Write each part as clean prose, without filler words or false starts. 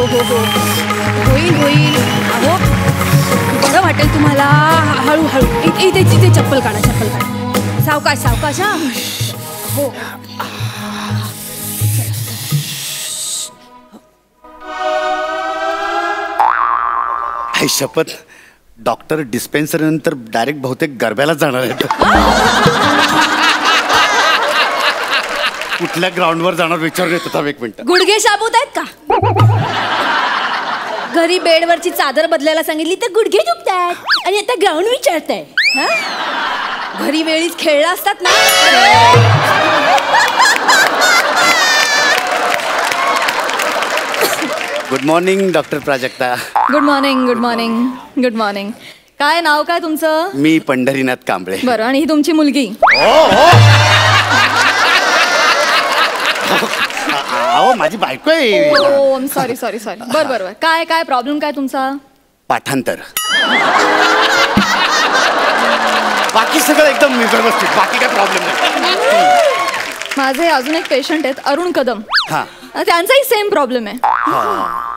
हो हो होईल होईल. अहो बरं वाटेल तुम्हाला. हळूहळू इथे चप्पल काढा चप्पल काढा. सावकाश सावकाश. हा हो. आई शपथ, डॉक्टर डिस्पेन्सरी नंतर डायरेक्ट बहुतेक गरब्यालाच जाणार आहेत. कुठल्या ग्राउंडवर जाणार विचारून येत होता. एक मिनिट. गुडघे शाबूत आहेत का? घरी बेडवरची चादर बदलायला सांगितली तर गुडघे दुखतायत आणि आता ग्राउंड विचारताय. घरी वेळीच खेळला असतात ना. Good morning doctor Prajakta. Good morning good morning good morning. काय नाव काय तुमचं? मी पंढरीनाथ कांबळे. बरं, आणि ही तुमची मुलगी? अहो माझी बायको आहे. हो सॉरी सॉरी सॉरी. बरं बरं. काय काय प्रॉब्लेम काय तुमचा? पाठांतर. बाकी सगळं एकदम व्यवस्थित. बाकी काय प्रॉब्लेम नाही. माझे अजून एक पेशंट आहेत, अरुण कदम. हा, त्यांचाही सेम प्रॉब्लेम आहे.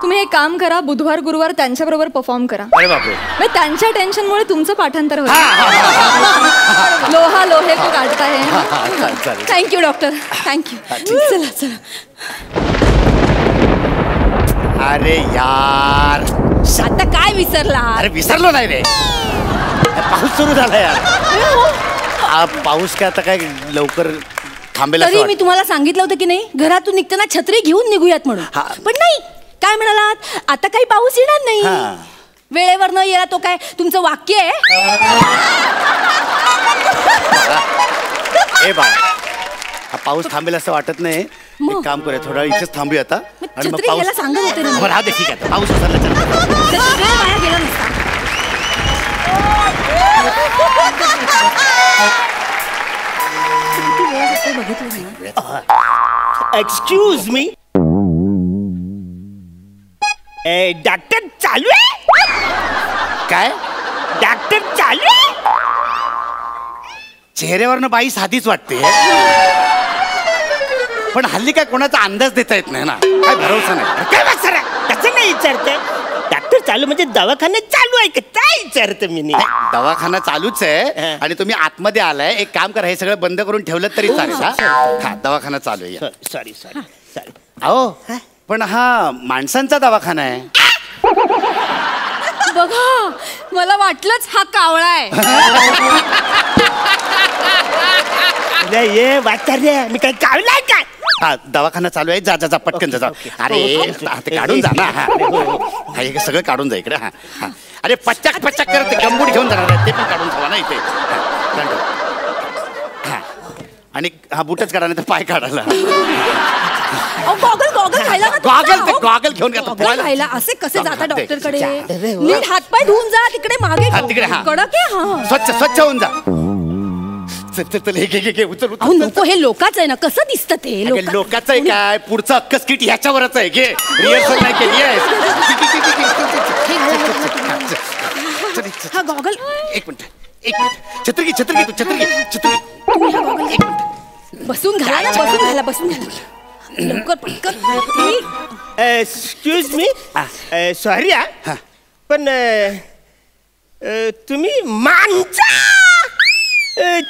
तुम्ही एक काम करा, बुधवार गुरुवार त्यांच्याबरोबर परफॉर्म करा. अरे बापरे. म्हणजे त्यांच्या टेन्शनमुळे तुमचं पाठांतर होईल. लोहा लोहे को काढता है. Thank you doctor, thank you. चला चला. अरे यार, आता काय विसरला? अरे विसरलो नाही रे. पाऊस सुरू झाला यार. पाऊस काय आता काय लवकर थांबेल? तरी मी तुम्हाला सांगितलं होतं की नाही, घरातून निघताना छत्री घेऊन निघूयात म्हणून. पण नाही, काय म्हणालात? आता काही पाऊस येणार नाही. वेळेवर न येणार तो काय तुमचं वाक्य आहे? ए बाळा, हा पाऊस थांबेल असं वाटत नाही. एक काम करूया, थोडा वेळ इथेच थांबूया आता. आणि मग पाऊस सांगत होते ना. बरं, हा दे ठीक आहे. पाऊस उतरला गेला नसता. एक्सक्यूज मी, डॉक्टर चालू आहे? काय डॉक्टर चालू आहे? चेहऱ्यावरनं बाई साधीच वाटते, पण हल्ली काय कोणाचा अंदाज देता येत नाही ना. काय भरोसा नाही. काय सर कसं नाही विचारते? डॉक्टर चालू म्हणजे दवाखाना चालू आहे का काय विचारते मी? दवाखाना चालूच आहे आणि तुम्ही आतमध्ये आलाय. एक काम करा, हे सगळं बंद करून ठेवलं तरी चालेल. हा, दवाखाना चालू आहे. Sorry sorry sorry. अहो पण हा माणसांचा दवाखाना आहे. बघा, मला वाटलंच हा कावळा आहे. ये वाचार्य, मी काय कावलाय काय? हा, दवाखाना चालू आहे. जा जा जा, पटकन जा. अरे ते काढून जा ना. हा, हे सगळं काढून जा इकडे. हा, अरे पच्चाक पच्चाक करत ते गंबूट घेऊन जाणार आहे, ते पण काढून ठेवा ना इथे. हा, आणि हा बुटच काढा, नाही तर पाय काढायला. गॉगल गॉगल खायला. गॉगल घेऊन खायला असे कसे जाता डॉक्टरकडे? नीट हातपाय धुवून जा. तिकडे मागे तिकडे. हा, कडक आहे. स्वच्छ स्वच्छ होऊन जा. नको, हे लोकांचं आहे ना. कसं दिसतं ते? लोकांचं आहे काय? पुढचं अक्कस किट ह्याच्यावरच आहे. घे, रिहर्सल नाही केली आहे. हा गॉगल. एक मिनिट. छत्री घे, छत्री घे, तू छत्री घे. छत्री एक मिनिट. बसून घाला, बसून घाला लवकर पटकन. एक्सक्यूज मी, सॉरी पण तुम्ही माणसा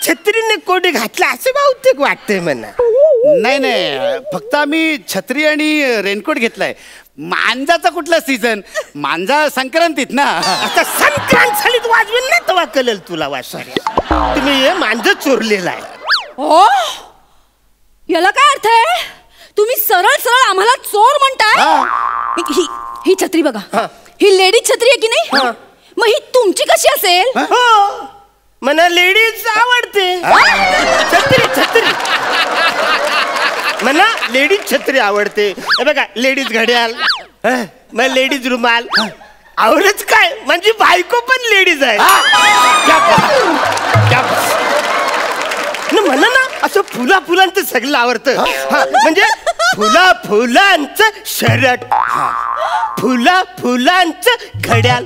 छत्रीने कोडी घातला असं बहुतेक वाटतंय म्हणा. नाही नाही, फक्त आम्ही छत्री आणि रेनकोट घेतलाय. मांजाचा कुठला सीझन? मांजा संक्रांतीत ना. आता संक्रांत झालीत वाजवेल ना तेव्हा कळेल तुला. वासऱ्या, तुम्ही हे मांज चोरलेला आहे. ओ, याला काय अर्थ आहे? तुम्ही सरळ सरळ आम्हाला चोर म्हणताय? ही छत्री बघा, ही लेडीज छत्री आहे की नाही? मग ही तुमची कशी असेल? मला लेडीज आवडते. छत्री छत्री मला लेडीज छत्री आवडते. बघा, लेडीज घड्याल, मग लेडीज रुमाल. आवडच काय, म्हणजे बायको पण लेडीज आहे. म्हणा ना, असं फुला फुलांचं सगळं आवडतं. म्हणजे फुला फुलांचं शर्ट, फुला फुलांचं घड्याल,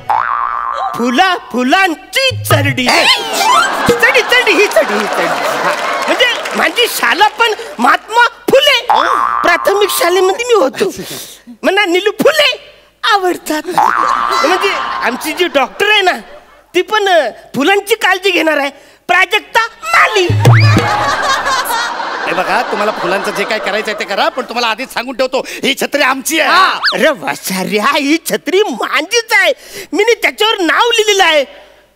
फुला फुलांची चरडी. चढी चढी ही चढी ही चढी. म्हणजे माझी शाला पण महात्मा फुले प्राथमिक शाळेमध्ये मी होतो. म्हणा नीलू फुले आवडतात. म्हणजे आमची जी डॉक्टर आहे ना ती पण फुलांची काळजी घेणार आहे, प्राजक्ता माली. हे बघा, तुम्हाला फुलांचं जे काय करायचंय ते करा, पण तुम्हाला आधीच सांगून ठेवतो, ही छत्री आमची आहे. अरे वासाऱ्या, ही छत्री माझीच आहे. मी त्याच्यावर नाव लिहिलेलं आहे,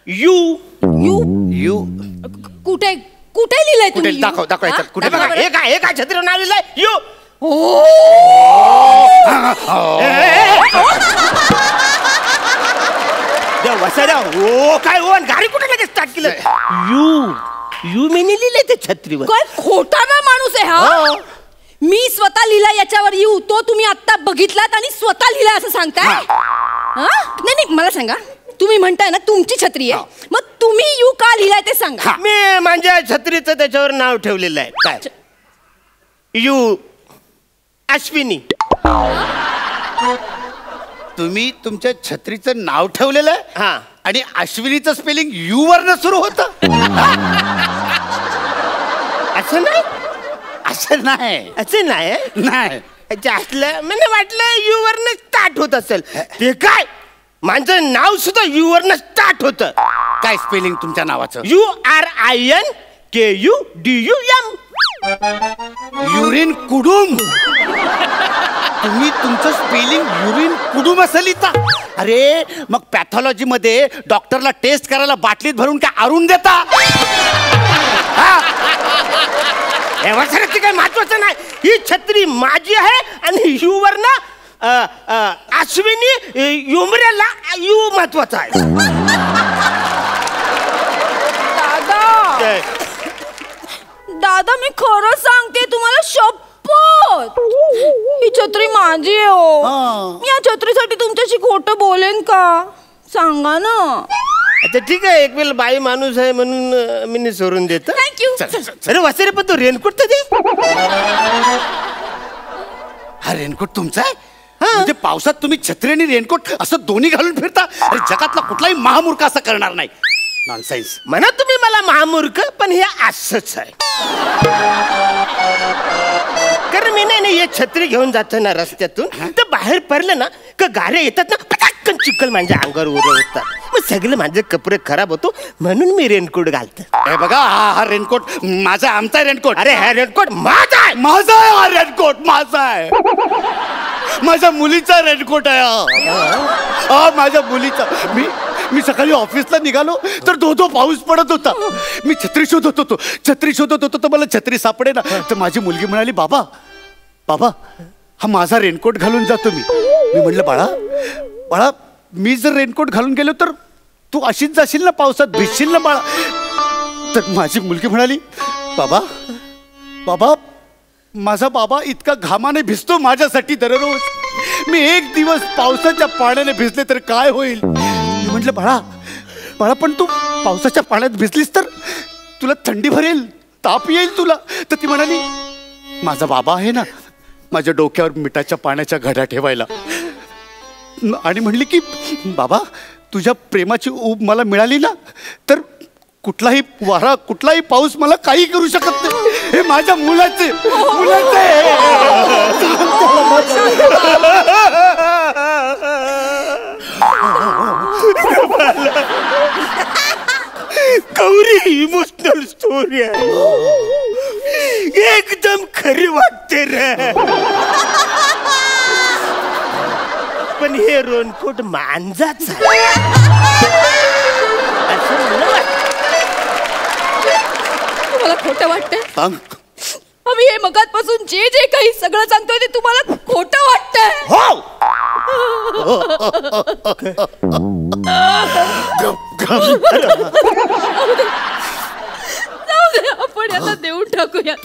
यू. यू यू कुठे कुठे लिहिलंय कुठे? तुम्ही दाखव दाखव याच्यात. कुठे बघा, बघा. हे काय छत्रीवर नाव लिहिलंय, यू. वसाऱ्या, हो काय हो, गाडी कुठे लगेच स्टार्ट केलं? यू मी लिहिलंय ते छत्रीवर. काय खोटा ना माणूस आहे हा. मी स्वतः लिहिला याच्यावर यू, तो तुम्ही आता बघितलात आणि स्वतः लिहिला असं सांगताय? हा? नाही नाही, मला सांगा, तुम्ही म्हणताय ना तुमची छत्री आहे, मग तुम्ही यू का लिहिलाय ते सांगा. मी माझ्या छत्रीचं त्याच्यावर नाव ठेवलेलं आहे. काय? यू अश्विनी. तुम्ही तुमच्या छत्रीचं नाव ठेवलेलं आहे हा. आणि अश्विनीचं स्पेलिंग यू वरनं सुरू होतं. असं नाही, असं नाही. असं नाही. नाही असलं मला वाटलं यू वरनं स्टार्ट होत असेल. ते काय, माझं नाव सुद्धा यू वरनं स्टार्ट होत. काय स्पेलिंग तुमच्या नावाचं? URINKUDUM. युरिन कुडुम. तुम्ही तुमचं स्पेलिंग युरिन कुडुम असं लिहिता? अरे मग पॅथॉलॉजी मध्ये डॉक्टरला टेस्ट करायला बाटलीत भरून काय आरून देता? ते काय महत्वाचं नाही. ही छत्री माझी आहे आणि यू वरनं अश्विनी युमऱ्याला यू महत्वाचा आहे. दादा दादा, मी खरं सांगते तुम्हाला, शपथ, ही छत्री माझी आहे हो. मी या छत्रीसाठी तुमच्याशी खोटं बोलेन का? सांगा ना. अच्छा ठीक आहे, एक वेळ बाई माणूस आहे म्हणून मी सोडून देतो. थँक्यू. अरे वासरे, पण तो रेनकोट तर दे. हा रेनकोट तुमचा आहे? म्हणजे पावसात तुम्ही छत्री आणि रेनकोट असं दोन्ही घालून फिरता? अरे जगातला कुठलाही महामूर्ख असं करणार नाही. नॉनसेन्स. म्हणा तुम्ही मला महामूर्ख, पण हे असंच आहे. कारण मी नाही हे छत्री घेऊन जातो ना रस्त्यातून, तर बाहेर पडलं ना का गाड्या येतात ना, पटकन चिखल माझ्या अंगावर उडवतात, मग सगळं माझे कपडे खराब होतो, म्हणून मी रेनकोट घालतो. हे बघा, हा रेनकोट माझा, आमचा रेनकोट. अरे हा रेनकोट माझा आहे. माझा आहे हा रेनकोट, माझा आहे. माझ्या मुलीचा रेनकोट आहे हा. माझ्या मुलीचा. मी सकाळी ऑफिसला निघालो तर धो पाऊस पडत होता. मी छत्री शोधत होतो तर मला छत्री सापडे ना. तर माझी मुलगी म्हणाली, बाबा बाबा हा माझा रेनकोट घालून जातो. मी म्हटलं, बाळा मी जर रेनकोट घालून गेलो तर तू अशीच जाशील ना, पावसात भिजशील ना बाळा. तर माझी मुलगी म्हणाली, बाबा माझा बाबा इतका घामाने भिजतो माझ्यासाठी दररोज. मी एक दिवस पावसाच्या पाण्याने भिजले तर काय होईल? मी म्हटलं, बाळा पण तू पावसाच्या पाण्यात भिजलीस तर तुला थंडी भरेल, ताप येईल तुला. तर ती म्हणाली, माझा बाबा आहे ना माझ्या डोक्यावर मिठाच्या पाण्याच्या घड्या ठेवायला. आणि म्हणली की, बाबा तुझ्या प्रेमाची ऊब मला मिळाली ना तर कुठलाही वारा कुठलाही पाऊस मला काही करू शकत नाही. हे माझ्या मुलाचे गौरी इमोशनल स्टोरी आहे, एकदम खरी वाटते रे. पण हे रेनकोट मांजाच आहे असं मला वाटतं. तुम्हाला खोटं वाटतंय? सांग. आम्ही हे मगातपासून जे काही सगळं सांगतोय ते तुम्हाला खोटं वाटतंय? हो. जाऊ दे, आपण याला देऊन टाकूया.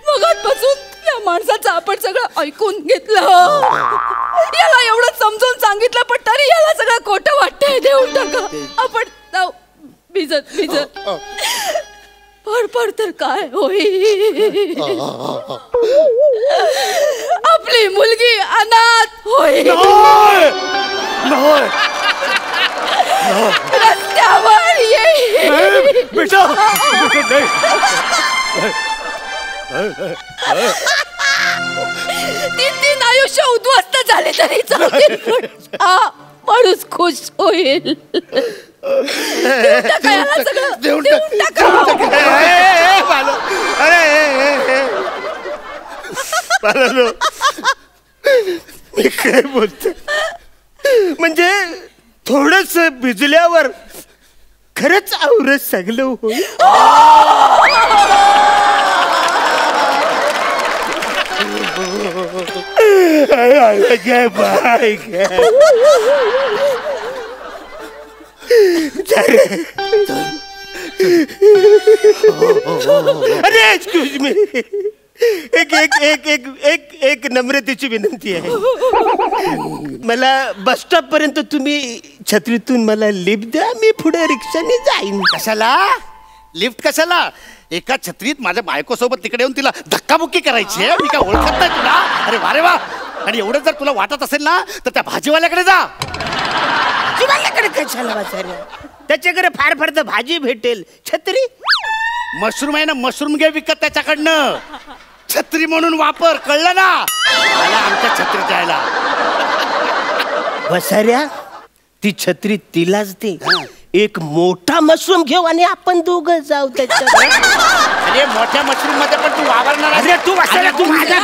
मगातपासून या माणसाचं आपण सगळं ऐकून घेतलं, याला एवढं समजून सांगितलं, पण तरी याला सगळं खोटं वाटतंय. देऊन टाका आपण. जाऊ. भिजत पड तर काय होईल? आपली मुलगी अनाथ होईल, रस्त्यावर येईल. बेटा तीन आयुष्य उद्ध्वस्त झाले तरी चालतील, पण हा माणूस खुश होईल. देऊन टाका याला सगळं. देऊन देऊन टाका. बाळानो, मी काय बोलतो म्हणजे थोडस भिजल्यावर खरंच आवरत सगळं होईल. काय बाय काय अरे एक्सक्यूज मी, एक एक एक एक एक एक नम्रतेची विनंती आहे. मला बस स्टॉप पर्यंत तुम्ही छत्रीतून मला लिफ्ट द्या, मी पुढे रिक्षाने जाईन. कशाला लिफ्ट कशाला? एका छत्रीत माझ्या बायकोसोबत तिकडे येऊन तिला धक्काबुक्की करायची आहे? मी काय ओळखत नाही तुला? अरे वा रे वा. आणि एवढं जर तुला वाटत असेल ना तर त्या भाजीवाल्याकडे जा. भाजीवाल्याकडे कशाला वाचायला? त्याच्याकडे फार फार तर भाजी भेटेल. छत्री मशरूम आहे ना, मशरूम घे विकत त्याच्याकडनं. छत्री म्हणून वापर, कळलं ना? मला आमच्या छत्री जायला. वसाऱ्या, ती छत्री तिलाच दे. एक मोठा मशरूम घेऊ आणि आपण दोघं जाऊ त्याच्यात. अरे मोठ्या मशरूम मध्ये पण तू वावरणार. अरे तू वसाऱ्या, तू माझ्या